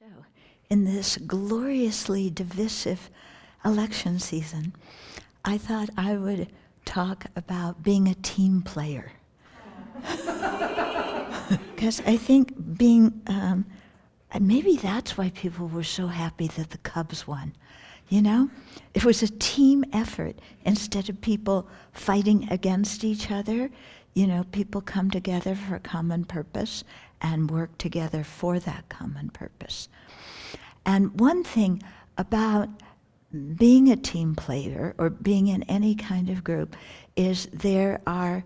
So, in this gloriously divisive election season, I thought I would talk about being a team player. Because I think being, maybe that's why people were so happy that the Cubs won. You know, it was a team effort. Instead of people fighting against each other, you know, people come together for a common purpose and work together for that common purpose. And one thing about being a team player or being in any kind of group is there are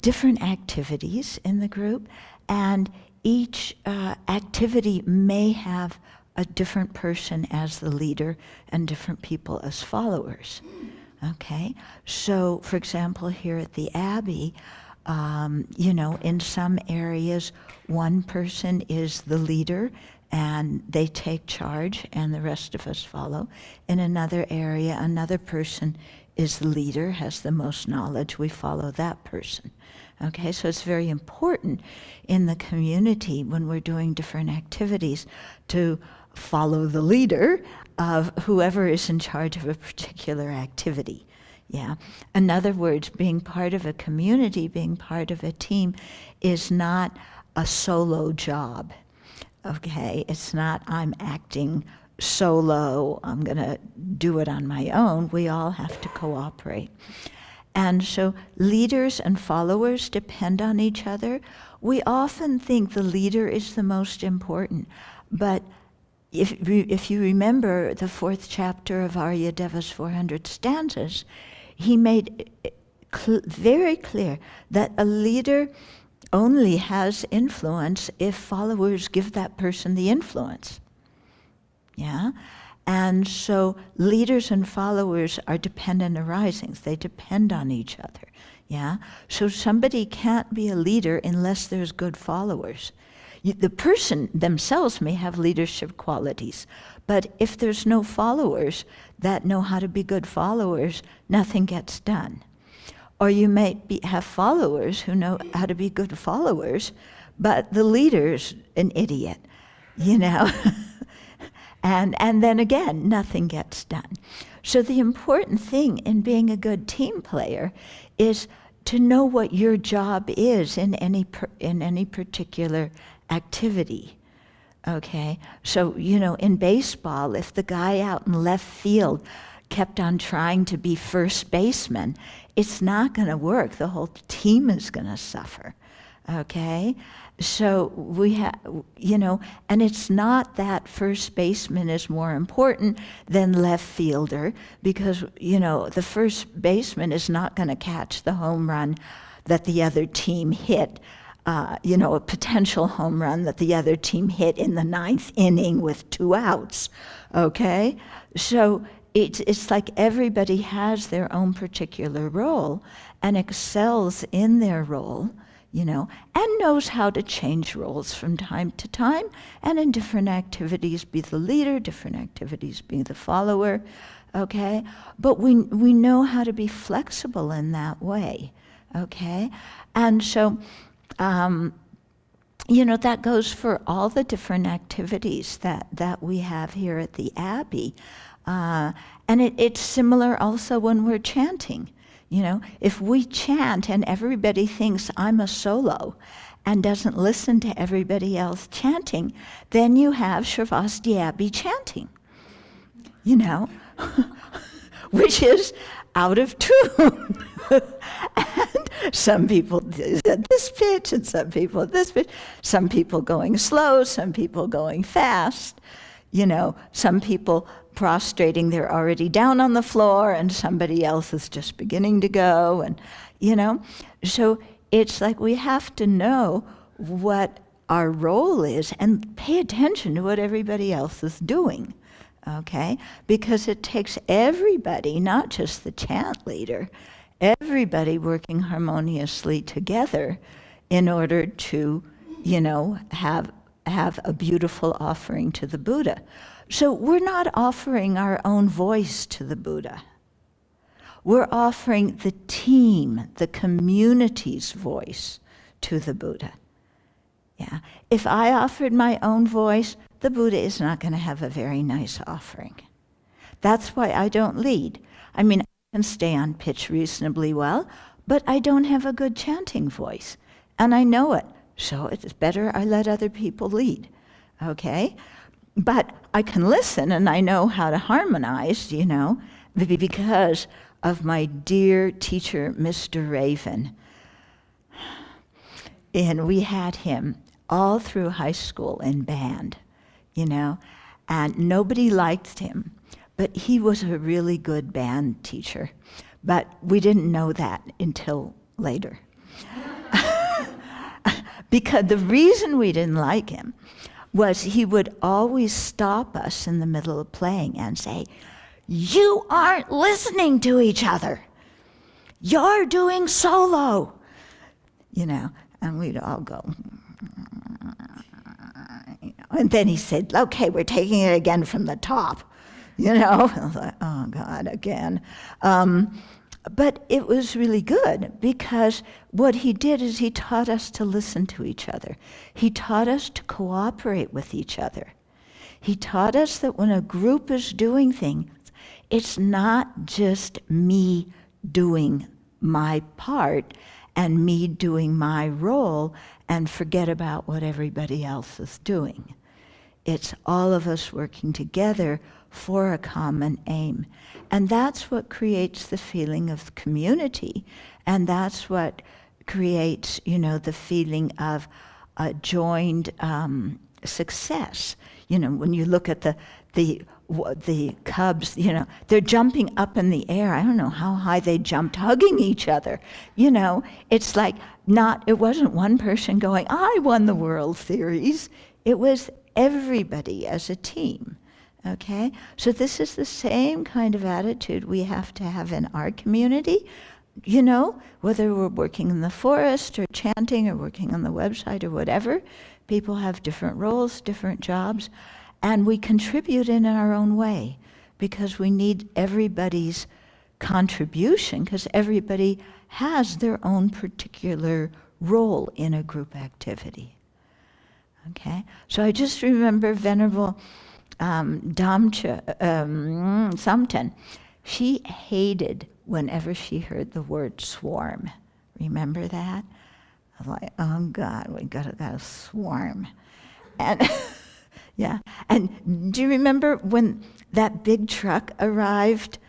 different activities in the group, and each activity may have a different person as the leader and different people as followers. Okay, so for example, here at the Abbey, you know, in some areas, one person is the leader and they take charge and the rest of us follow. In another area, another person is the leader, has the most knowledge, we follow that person. Okay, so it's very important in the community when we're doing different activities to follow the leader of whoever is in charge of a particular activity. Yeah. In other words, being part of a community, being part of a team is not a solo job. Okay, it's not I'm acting solo, I'm gonna do it on my own. We all have to cooperate. And so leaders and followers depend on each other. We often think the leader is the most important, but if you remember the fourth chapter of Aryadeva's 400 stanzas, he made very clear that a leader only has influence if followers give that person the influence. Yeah? And so leaders and followers are dependent arisings. They depend on each other. Yeah? So somebody can't be a leader unless there's good followers. The person themselves may have leadership qualities, but if there's no followers that know how to be good followers, nothing gets done. Or you may have followers who know how to be good followers, but the leader's an idiot, you know? and then again, nothing gets done. So the important thing in being a good team player is to know what your job is in any particular activity. Okay, so you know, in baseball, if the guy out in left field kept on trying to be first baseman, it's not going to work. The whole team is going to suffer. Okay, so we have, you know, and it's not that first baseman is more important than left fielder, because you know the first baseman is not going to catch the home run that the other team hit. You know, a potential home run that the other team hit in the 9th inning with 2 outs, okay? So it's like everybody has their own particular role and excels in their role, you know, and knows how to change roles from time to time, and in different activities be the leader, different activities be the follower, okay? But we know how to be flexible in that way, okay? And so, you know, that goes for all the different activities that we have here at the Abbey. And it's similar also when we're chanting. You know, if we chant and everybody thinks I'm a solo and doesn't listen to everybody else chanting, then you have Sravasti Abbey chanting, you know, which is out of tune. And some people at this pitch and some people at this pitch, some people going slow, some people going fast, you know, some people prostrating, they're already down on the floor and somebody else is just beginning to go, and you know, so it's like we have to know what our role is and pay attention to what everybody else is doing. Okay, because it takes everybody, not just the chant leader, everybody working harmoniously together in order to, you know, have a beautiful offering to the Buddha. So we're not offering our own voice to the Buddha. We're offering the team, the community's voice to the Buddha. Yeah. If I offered my own voice, the Buddha is not going to have a very nice offering. That's why I don't lead. I mean, I can stay on pitch reasonably well, but I don't have a good chanting voice. And I know it. So it's better I let other people lead. Okay? But I can listen and I know how to harmonize, because of my dear teacher, Mr. Raven. And we had him all through high school in band, and nobody liked him. But he was a really good band teacher. But we didn't know that until later. Because the reason we didn't like him was he would always stop us in the middle of playing and say, "You aren't listening to each other. You're doing solo." And we'd all go. And then he said, "Okay, we're taking it again from the top." I was like, oh God, again. But it was really good because what he did is he taught us to listen to each other. He taught us to cooperate with each other. He taught us that when a group is doing things, it's not just me doing my part and me doing my role and forget about what everybody else is doing. It's all of us working together for a common aim. And that's what creates the feeling of community. And that's what creates, the feeling of a joined success. When you look at the cubs, they're jumping up in the air. I don't know how high they jumped, hugging each other. It's like it wasn't one person going, "I won the World Series." It was everybody as a team. Okay? So this is the same kind of attitude we have to have in our community, whether we're working in the forest or chanting or working on the website or whatever. People have different roles, different jobs, and we contribute in our own way because we need everybody's contribution because everybody has their own particular role in a group activity. Okay? So I just remember Venerable Damcha Samten. She hated whenever she heard the word swarm. Remember that? I was like, oh God, we gotta swarm. And yeah. And do you remember when that big truck arrived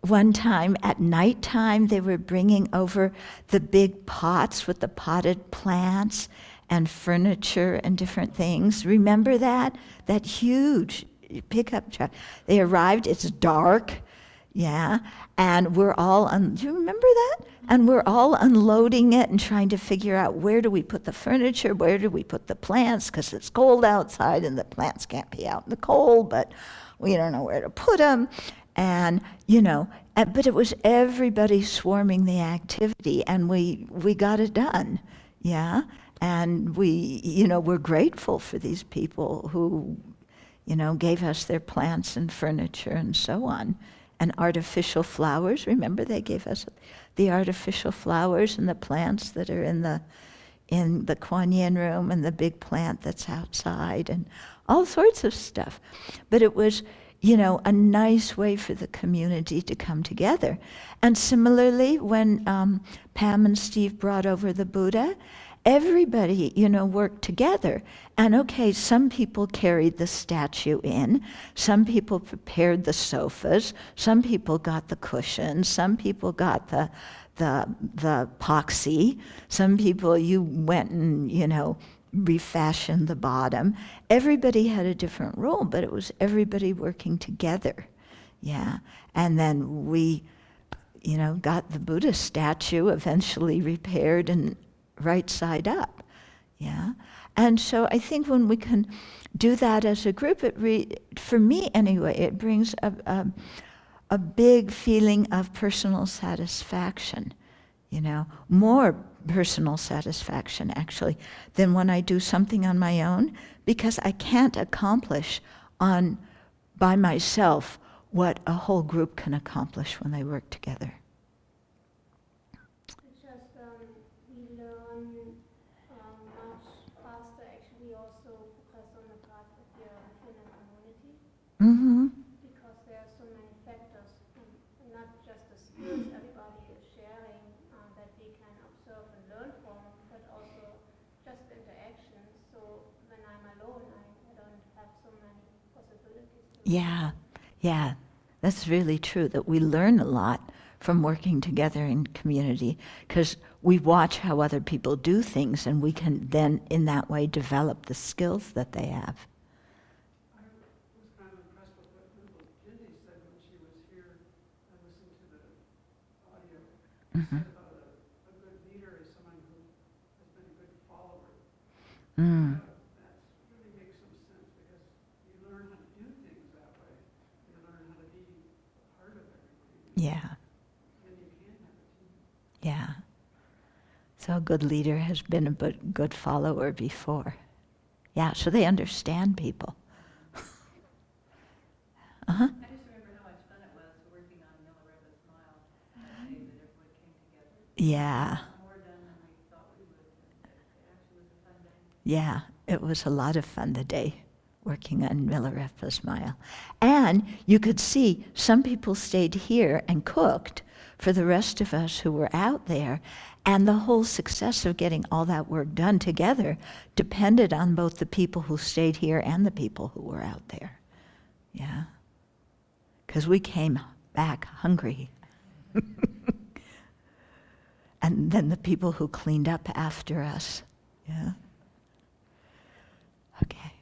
one time at nighttime? They were bringing over the big pots with the potted plants and furniture and different things. Remember that? That huge pickup truck. They arrived, it's dark, and we're all, do you remember that? And we're all unloading it and trying to figure out where do we put the furniture, where do we put the plants, because it's cold outside and the plants can't be out in the cold, but we don't know where to put them. And, but it was everybody swarming the activity, and we got it done, And we're grateful for these people who, gave us their plants and furniture and so on. And artificial flowers, remember they gave us the artificial flowers and the plants that are in the Kuan Yin room and the big plant that's outside and all sorts of stuff. But it was, a nice way for the community to come together. And similarly, when Pam and Steve brought over the Buddha, everybody, worked together. And okay, some people carried the statue in, some people prepared the sofas, some people got the cushions, some people got the epoxy, some people you went and, refashioned the bottom. Everybody had a different role, but it was everybody working together. And then we, got the Buddha statue eventually repaired and right side up, And so I think when we can do that as a group, for me anyway, it brings a big feeling of personal satisfaction, more personal satisfaction actually than when I do something on my own, because I can't accomplish by myself what a whole group can accomplish when they work together. We learn much faster Yeah, yeah, that's really true, that we learn a lot from working together in community, because we watch how other people do things, and we can then, in that way, develop the skills that they have. I was kind of impressed with what little Ginny said when she was here. I listened to the audio. She Mm-hmm. said about a good leader is someone who has been a good follower. Mm. That really makes some sense because you learn how to do things that way. You learn how to be a part of everything. Yeah, Then you can have a team. yeah. So a good leader has been a good follower before. Yeah, so they understand people. Uh-huh. I just remember how much fun it was working on Milarepa's Smile that day that everyone came together. Yeah, We got more done than we thought we would. And it actually was a fun day. yeah, it was a lot of fun the day working on Milarepa's Smile. And you could see some people stayed here and cooked for the rest of us who were out there. And the whole success of getting all that work done together depended on both the people who stayed here and the people who were out there. Yeah. Because we came back hungry. And then the people who cleaned up after us. Yeah. Okay.